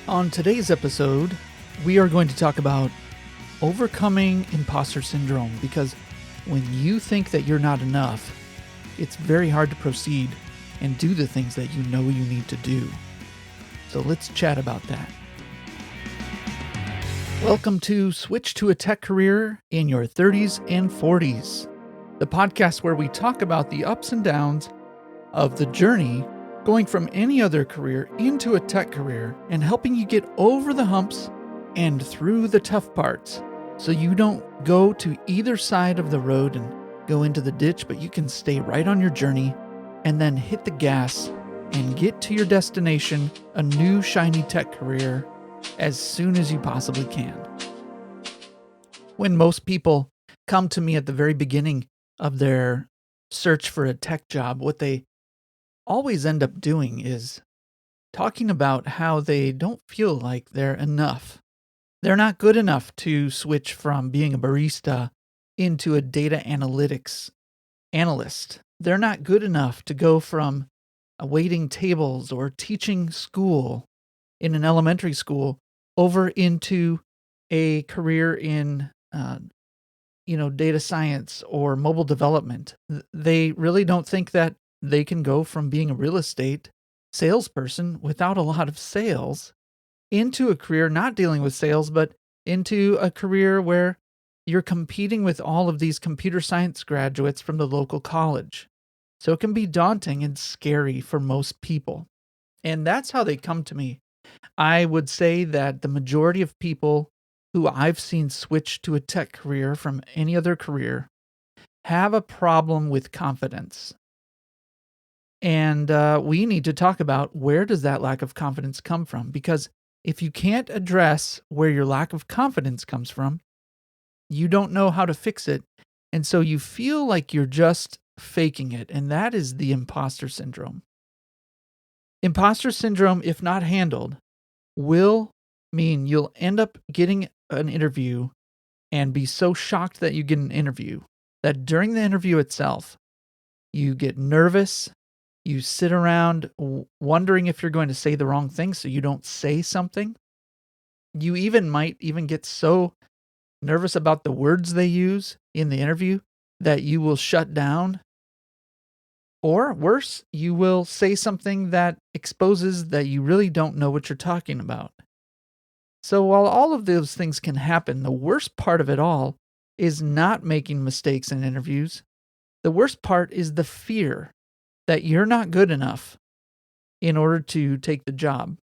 On today's episode, we are going to talk about overcoming imposter syndrome because when you think that you're not enough, it's very hard to proceed and do the things that you know you need to do. So let's chat about that. Welcome to Switch to a Tech Career in Your 30s and 40s, the podcast where we talk about the ups and downs of the journey going from any other career into a tech career and helping you get over the humps and through the tough parts so you don't go to either side of the road and go into the ditch, but you can stay right on your journey and then hit the gas and get to your destination, a new shiny tech career, as soon as you possibly can. When most people come to me at the very beginning of their search for a tech job, what they always end up doing is talking about how they don't feel like they're enough. They're not good enough to switch from being a barista into a data analytics analyst. They're not good enough to go from waiting tables or teaching school in an elementary school over into a career in data science or mobile development. They really don't think that they can go from being a real estate salesperson without a lot of sales into a career not dealing with sales, but into a career where you're competing with all of these computer science graduates from the local college. So it can be daunting and scary for most people. And that's how they come to me. I would say that the majority of people who I've seen switch to a tech career from any other career have a problem with confidence. And we need to talk about where does that lack of confidence come from? Because if you can't address where your lack of confidence comes from, you don't know how to fix it. And so you feel like you're just faking it. And that is the imposter syndrome. Imposter syndrome, if not handled, will mean you'll end up getting an interview and be so shocked that you get an interview that during the interview itself, you get nervous. You sit around wondering if you're going to say the wrong thing so you don't say something. You might get so nervous about the words they use in the interview that you will shut down. Or worse, you will say something that exposes that you really don't know what you're talking about. So while all of those things can happen, the worst part of it all is not making mistakes in interviews. The worst part is the fear that you're not good enough in order to take the job.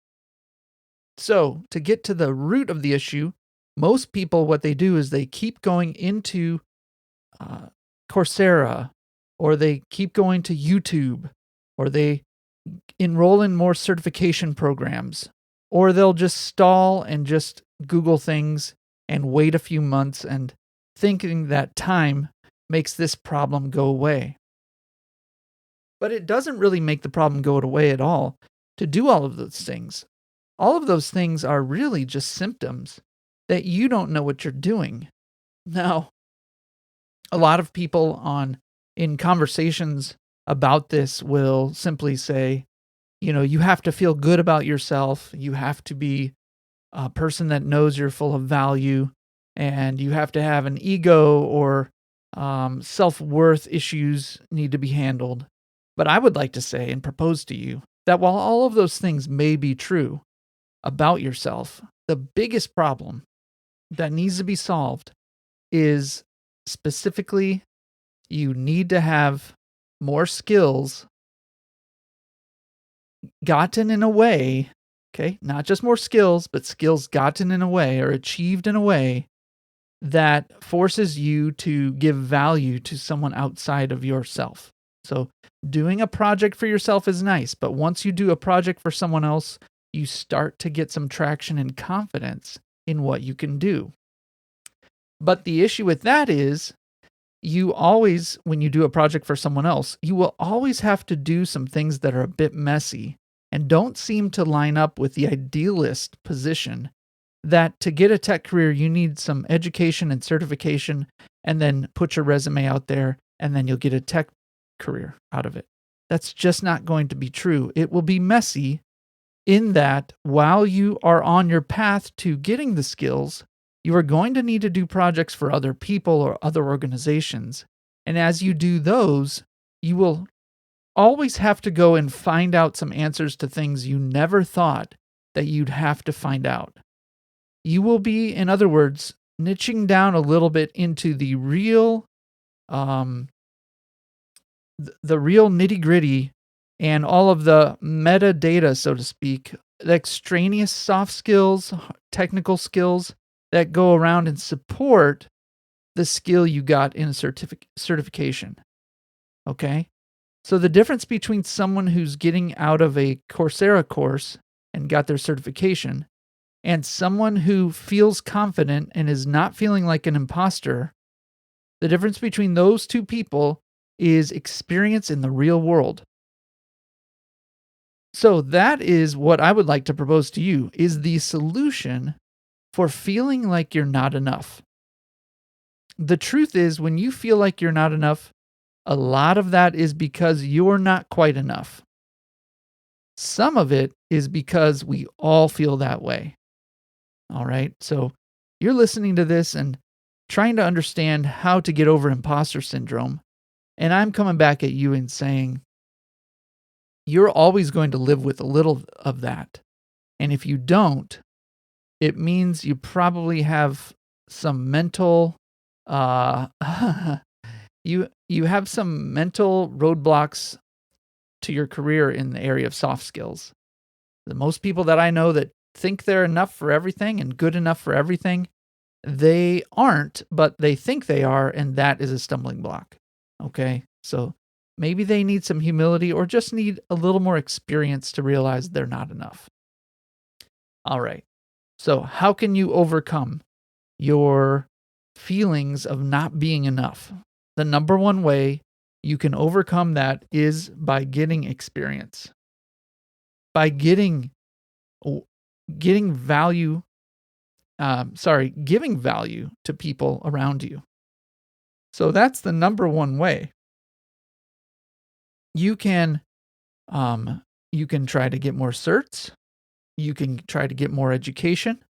So, to get to the root of the issue, most people, what they do is they keep going into Coursera, or they keep going to YouTube, or they enroll in more certification programs, or they'll just stall and just Google things and wait a few months and thinking that time makes this problem go away. But it doesn't really make the problem go away at all to do all of those things. All of those things are really just symptoms that you don't know what you're doing. Now, a lot of people in conversations about this will simply say, you have to feel good about yourself. You have to be a person that knows you're full of value, and you have to have an ego or self-worth issues need to be handled. But I would like to say and propose to you that while all of those things may be true about yourself, the biggest problem that needs to be solved is specifically you need to have more skills gotten in a way, okay, not just more skills, but skills gotten in a way or achieved in a way that forces you to give value to someone outside of yourself. So doing a project for yourself is nice, but once you do a project for someone else, you start to get some traction and confidence in what you can do. But the issue with that is you always, when you do a project for someone else, you will always have to do some things that are a bit messy and don't seem to line up with the idealist position that to get a tech career, you need some education and certification and then put your resume out there and then you'll get a tech career out of it. That's just not going to be true. It will be messy in that while you are on your path to getting the skills, you are going to need to do projects for other people or other organizations. And as you do those, you will always have to go and find out some answers to things you never thought that you'd have to find out. You will be, in other words, niching down a little bit into um, the real nitty gritty and all of the metadata, so to speak, the extraneous soft skills, technical skills that go around and support the skill you got in a certification. Okay? So the difference between someone who's getting out of a Coursera course and got their certification and someone who feels confident and is not feeling like an imposter, the difference between those two people is experience in the real world. So that is what I would like to propose to you is the solution for feeling like you're not enough. The truth is when you feel like you're not enough, a lot of that is because you're not quite enough. Some of it is because we all feel that way. All right. So you're listening to this and trying to understand how to get over imposter syndrome. And I'm coming back at you and saying, you're always going to live with a little of that. And if you don't, it means you probably have some mental, uh, you have some mental roadblocks to your career in the area of soft skills. The most people that I know that think they're enough for everything and good enough for everything, they aren't, but they think they are, and that is a stumbling block. Okay? So maybe they need some humility or just need a little more experience to realize they're not enough. All right. So, how can you overcome your feelings of not being enough? The number one way you can overcome that is by getting experience, by getting value, giving value to people around you. So that's the number one way. You can, you can try to get more certs. You can try to get more education.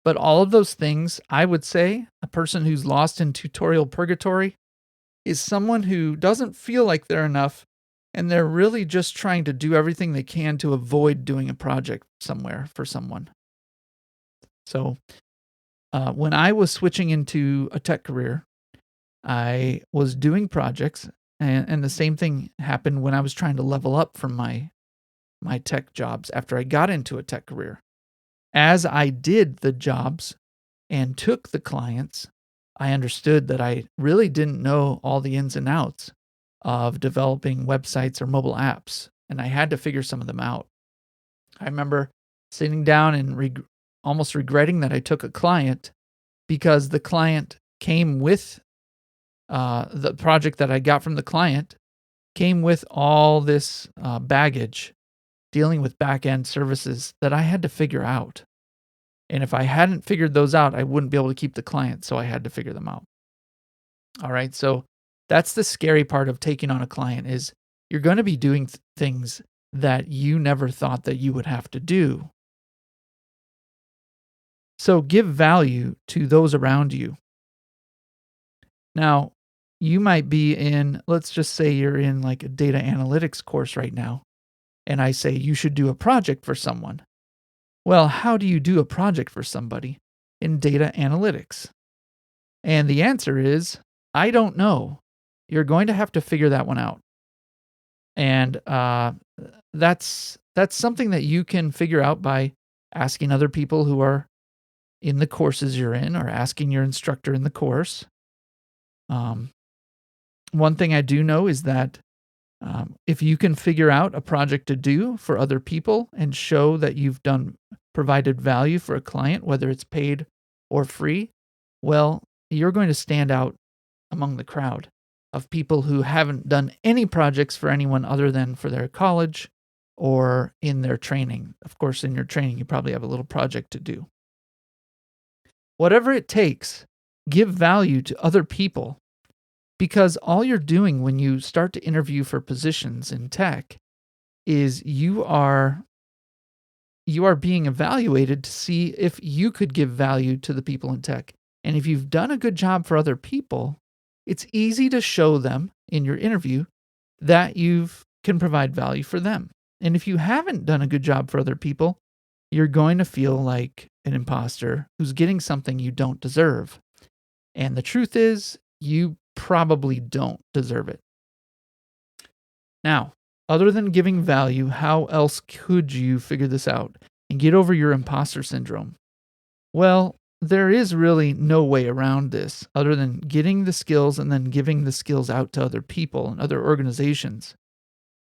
But all of those things, I would say, a person who's lost in tutorial purgatory is someone who doesn't feel like they're enough and they're really just trying to do everything they can to avoid doing a project somewhere for someone. So, when I was switching into a tech career, I was doing projects, and the same thing happened when I was trying to level up from my tech jobs after I got into a tech career. As I did the jobs and took the clients, I understood that I really didn't know all the ins and outs of developing websites or mobile apps, and I had to figure some of them out. I remember sitting down and almost regretting that I took a client because the client came with the project that I got from the client came with all this baggage dealing with back end services that I had to figure out. And if I hadn't figured those out, I wouldn't be able to keep the client. So I had to figure them out. All right. So that's the scary part of taking on a client is you're going to be doing things that you never thought that you would have to do. So give value to those around you. Now, you might be in, let's just say you're in like a data analytics course right now, and I say you should do a project for someone. Well, how do you do a project for somebody in data analytics? And the answer is, I don't know. You're going to have to figure that one out. And that's something that you can figure out by asking other people who are in the courses you're in or asking your instructor in the course. One thing I do know is that if you can figure out a project to do for other people and show that you've provided value for a client, whether it's paid or free, well, you're going to stand out among the crowd of people who haven't done any projects for anyone other than for their college or in their training. Of course, in your training, you probably have a little project to do. Whatever it takes, give value to other people. Because all you're doing when you start to interview for positions in tech is you are you are being evaluated to see if you could give value to the people in tech. And if you've done a good job for other people, it's easy to show them in your interview that you can provide value for them. And if you haven't done a good job for other people, you're going to feel like an imposter who's getting something you don't deserve. And the truth is, you probably don't deserve it. Now, other than giving value, how else could you figure this out and get over your imposter syndrome? Well, there is really no way around this other than getting the skills and then giving the skills out to other people and other organizations.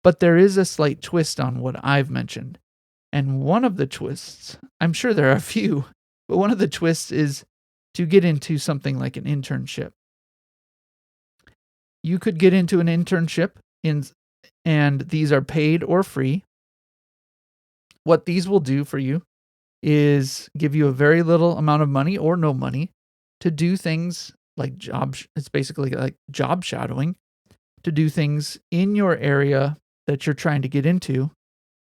But there is a slight twist on what I've mentioned. And one of the twists, I'm sure there are a few, but one of the twists is to get into something like an internship. You could get into an internship and these are paid or free. What these will do for you is give you a very little amount of money or no money to do things like it's basically like job shadowing, to do things in your area that you're trying to get into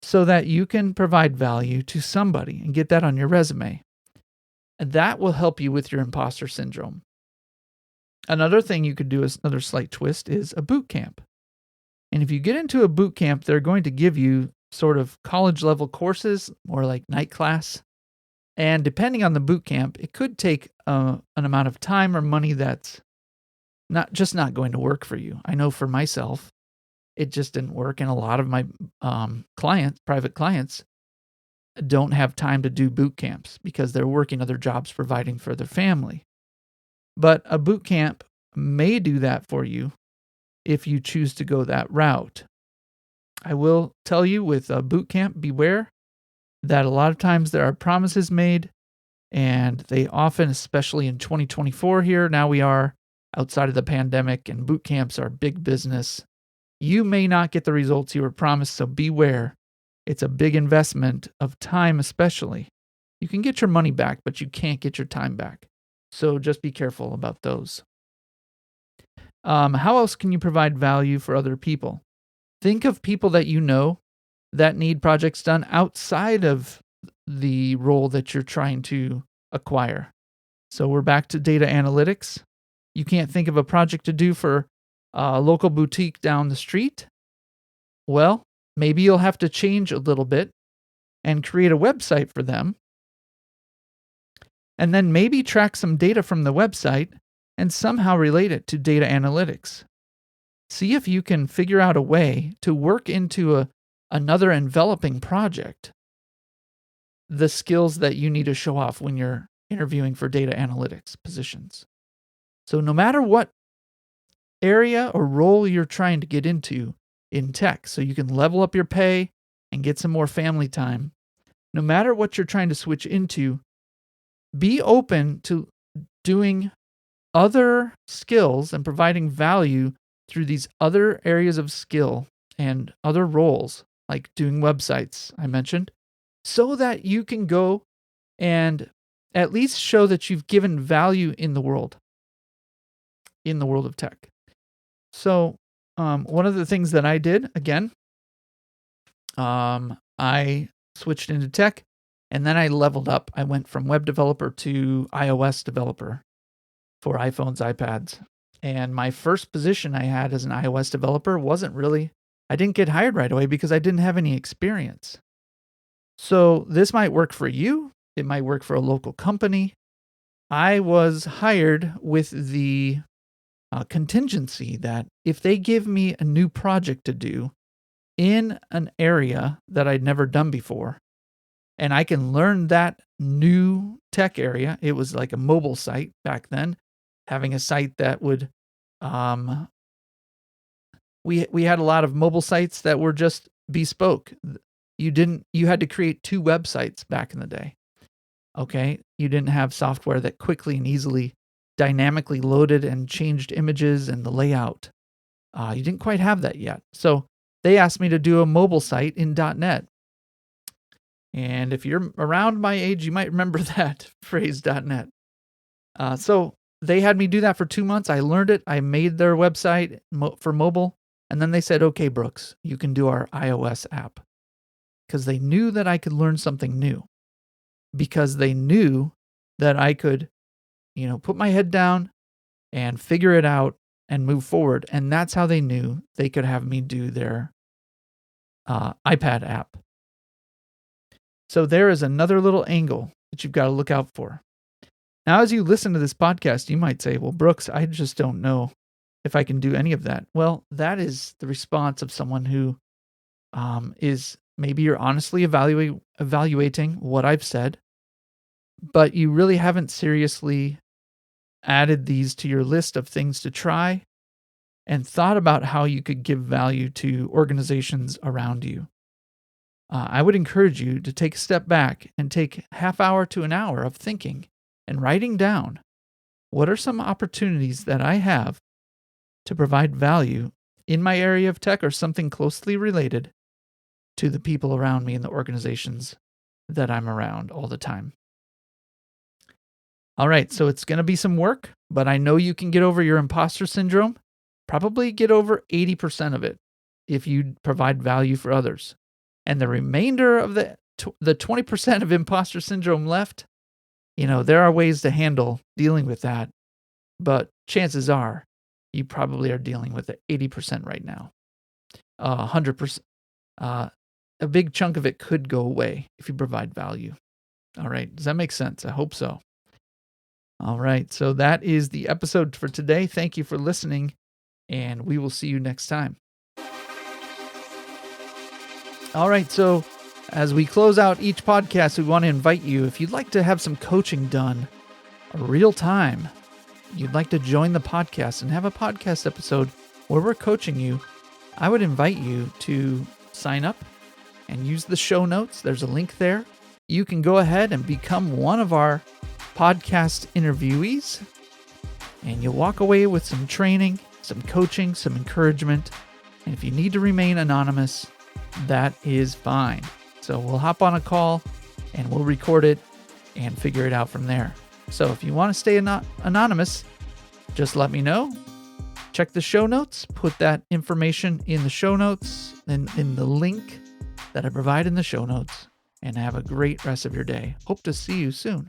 so that you can provide value to somebody and get that on your resume. And that will help you with your imposter syndrome. Another thing you could do as another slight twist is a boot camp. And if you get into a boot camp, they're going to give you sort of college level courses or like night class. And depending on the boot camp, it could take an amount of time or money that's not going to work for you. I know for myself, it just didn't work. And a lot of my private clients, don't have time to do boot camps because they're working other jobs providing for their family. But a boot camp may do that for you if you choose to go that route. I will tell you with a boot camp, beware that a lot of times there are promises made, and they often, especially in 2024 here, now we are outside of the pandemic and boot camps are big business. You may not get the results you were promised, so beware. It's a big investment of time, especially. You can get your money back, but you can't get your time back. So just be careful about those. How else can you provide value for other people? Think of people that you know that need projects done outside of the role that you're trying to acquire. So we're back to data analytics. You can't think of a project to do for a local boutique down the street. Well, maybe you'll have to change a little bit and create a website for them. And then maybe track some data from the website and somehow relate it to data analytics. See if you can figure out a way to work into another enveloping project the skills that you need to show off when you're interviewing for data analytics positions. So no matter what area or role you're trying to get into in tech, so you can level up your pay and get some more family time, no matter what you're trying to switch into, be open to doing other skills and providing value through these other areas of skill and other roles, like doing websites, I mentioned, so that you can go and at least show that you've given value in the world of tech. So, one of the things that I did, again, I switched into tech, and then I leveled up. I went from web developer to iOS developer for iPhones, iPads. And my first position I had as an iOS developer I didn't get hired right away because I didn't have any experience. So this might work for you. It might work for a local company. I was hired with the contingency that if they give me a new project to do in an area that I'd never done before, and I can learn that new tech area, it was like a mobile site back then, having a site that would, we had a lot of mobile sites that were just bespoke. You had to create 2 websites back in the day. Okay. You didn't have software that quickly and easily dynamically loaded and changed images and the layout. You didn't quite have that yet. So they asked me to do a mobile site in .NET. And if you're around my age, you might remember that phrase .NET. So they had me do that for 2 months. I learned it. I made their website for mobile. And then they said, okay, Brooks, you can do our iOS app. because they knew that I could learn something new, because they knew that I could, put my head down and figure it out and move forward. And that's how they knew they could have me do their iPad app. So there is another little angle that you've got to look out for. Now, as you listen to this podcast, you might say, well, Brooks, I just don't know if I can do any of that. Well, that is the response of someone who is maybe you're honestly evaluating what I've said, but you really haven't seriously added these to your list of things to try and thought about how you could give value to organizations around you. I would encourage you to take a step back and take half hour to an hour of thinking and writing down what are some opportunities that I have to provide value in my area of tech or something closely related to the people around me and the organizations that I'm around all the time. All right, so it's going to be some work, but I know you can get over your imposter syndrome. Probably get over 80% of it if you provide value for others. And the remainder of the 20% of imposter syndrome left, there are ways to handle dealing with that, but chances are you probably are dealing with the 80% right now. 100%. A big chunk of it could go away if you provide value. All right. Does that make sense? I hope so. All right. So that is the episode for today. Thank you for listening, and we will see you next time. All right. So as we close out each podcast, we want to invite you, if you'd like to have some coaching done real time, you'd like to join the podcast and have a podcast episode where we're coaching you, I would invite you to sign up and use the show notes. There's a link there. You can go ahead and become one of our podcast interviewees, and you'll walk away with some training, some coaching, some encouragement. And if you need to remain anonymous, that is fine. So we'll hop on a call and we'll record it and figure it out from there. So if you want to stay anonymous, just let me know. Check the show notes, put that information in the show notes and in the link that I provide in the show notes, and have a great rest of your day. Hope to see you soon.